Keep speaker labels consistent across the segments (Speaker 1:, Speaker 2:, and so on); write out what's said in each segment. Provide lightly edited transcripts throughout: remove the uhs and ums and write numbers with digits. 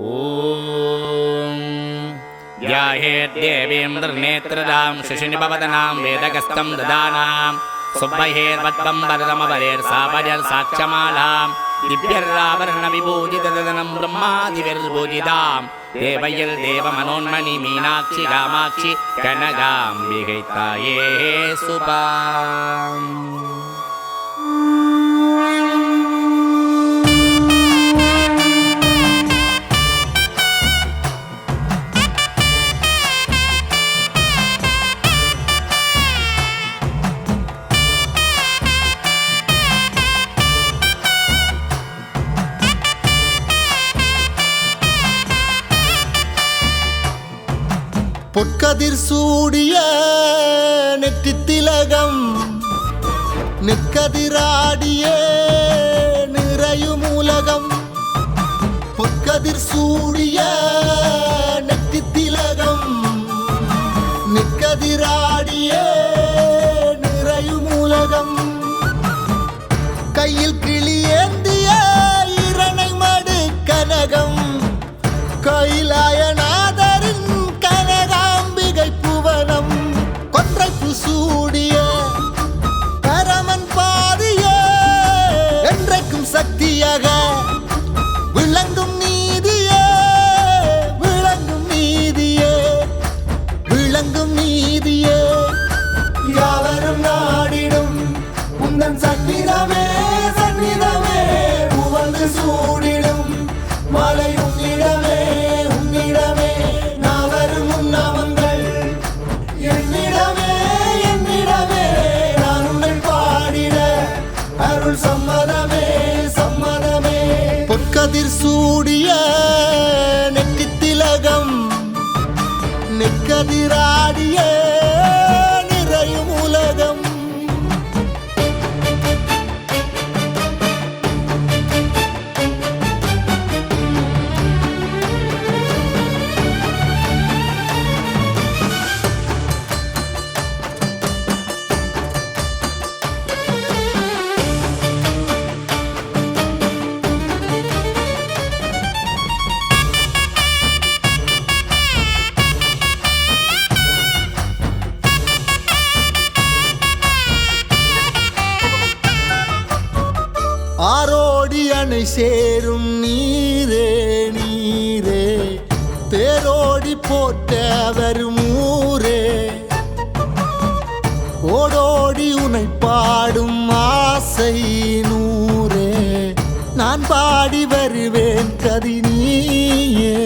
Speaker 1: ஓம் ध्यायेद्देवीं निर्नेत्रदां शिशिनिपवदनां वेदगस्तं ददानां सुब्बहेर्वद्बम्बरदमवरेर्सापजर्साक्षमालां दिव्यर्राभरणविभूजितदनं ब्रह्मादिभिर्भूजितां देवयर्देवमनोन्मणि मीनाक्षि कामाक्षि कनकाम्बिकै ताये सुपाम्
Speaker 2: பொற்கதிர் சூடிய நெற்றித்திலகம் நெற்கதிராடிய நிறையும் உலகம். பொற்கதிர் சூடிய நெற்றித்திலகம் நெற்கதிராடிய நிறையும் உலகம். கையில் கிளியேந்திய இரணை மடு கனகம் கைலாயநாதரின் சூடிய பரமன் பாதிய என்றைக்கும் சக்தியாக விளங்கும் நீதியே விளங்கும் நீதியே விளங்கும் நீதியே. யாவரும் நாடிடும் உந்தன் சந்நிதமே சந்நிதமே உவந்து சூடிடும் மலை உன்னிடமே உன்னிடமே நாவரும் உன்னாமங்கள் சம்மதமே சம்மதமே. பொற்கதிர் சூடிய நெற்றித்திலகம் நெற்கதிராடிய நிறையும் உலகம். ஆரோடி அணை சேரும் நீரே நீரே தேரோடி போட்ட வரும் ஊரே ஓடோடி உனை பாடும் ஆசை நூரே நான் பாடி வருவேன் கதி நீயே.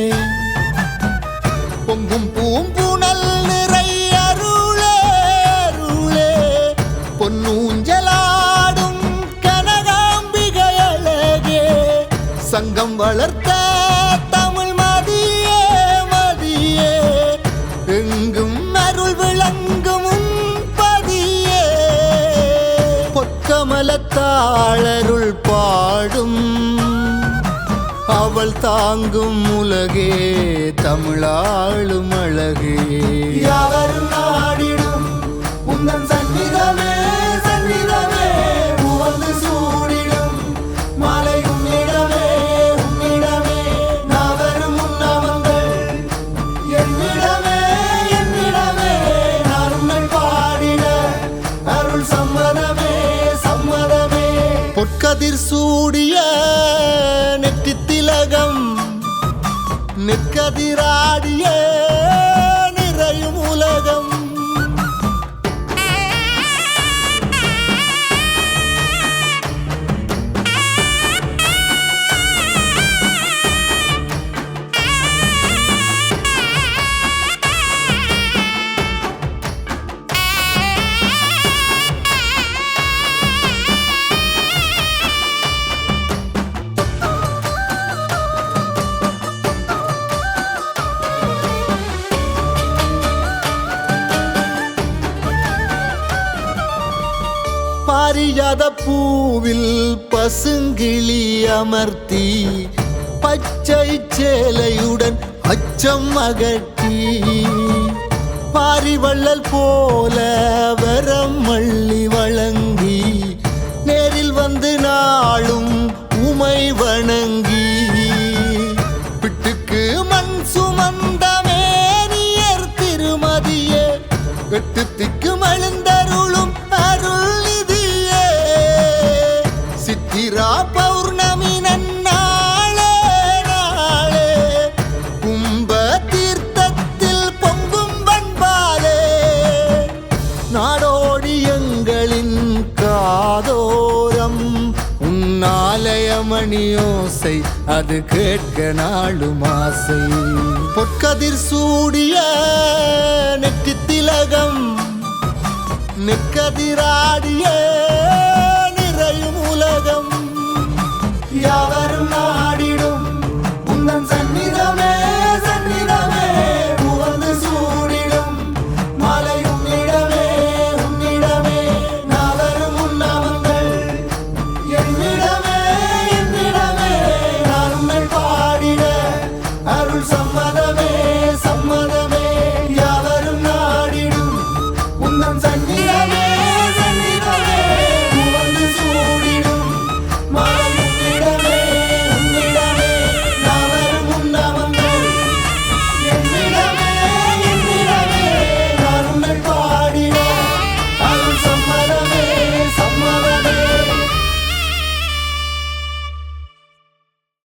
Speaker 2: பொங்கும் பூம்புணல் நிறை அருளே அருளே பொன்னூஞ்சலாடும் சங்கம் வளர்த்த தமிழ் மதியே மதியே எங்கும் அருள் விளங்கும் பதியே. பொற்கமலத்தாளருள் பாடும் அவள் தாங்கும் உலகே தமிழாளும் அழகே. யாவரும் நாடிடும் உந்தன் சந்நிதமே சந்நிதமே உவந்து சூடிடும் மலை பொற்கதிர் சூடிய நெற்றித்திலகம் நெற்கதிராடிய நிறையும் உலகம். பாரிஜாத பூவில் பசுங்கிளி அமர்த்தி பச்சை சேலையுடன் அச்சம் அகற்றி பாரிவள்ளல் போல வரம் மள்ளி வழங்கி நேரில் வந்து நாளும் உமை வணங்கி பிட்டு அது கேட்க நாளும் ஆசை. பொற்கதிர் சூடிய நெற்றி திலகம் நெற்கதிராடிய நிறையும் உலகம் யாவரும் நாடிடும் உந்தன் சந்நிதமே சந்நிதமே புகழ்ந்து சூடிடும் மாலை உன்னிடமே உன்னிடமே நாவரும் உன்னாமங்கள் என்னிடமே என்னிடமே நான் உன்னை பாடிட அருள் சம்மதமே சம்மதமே யாவரும் நாடிடும் உந்தன் சந்நிதமே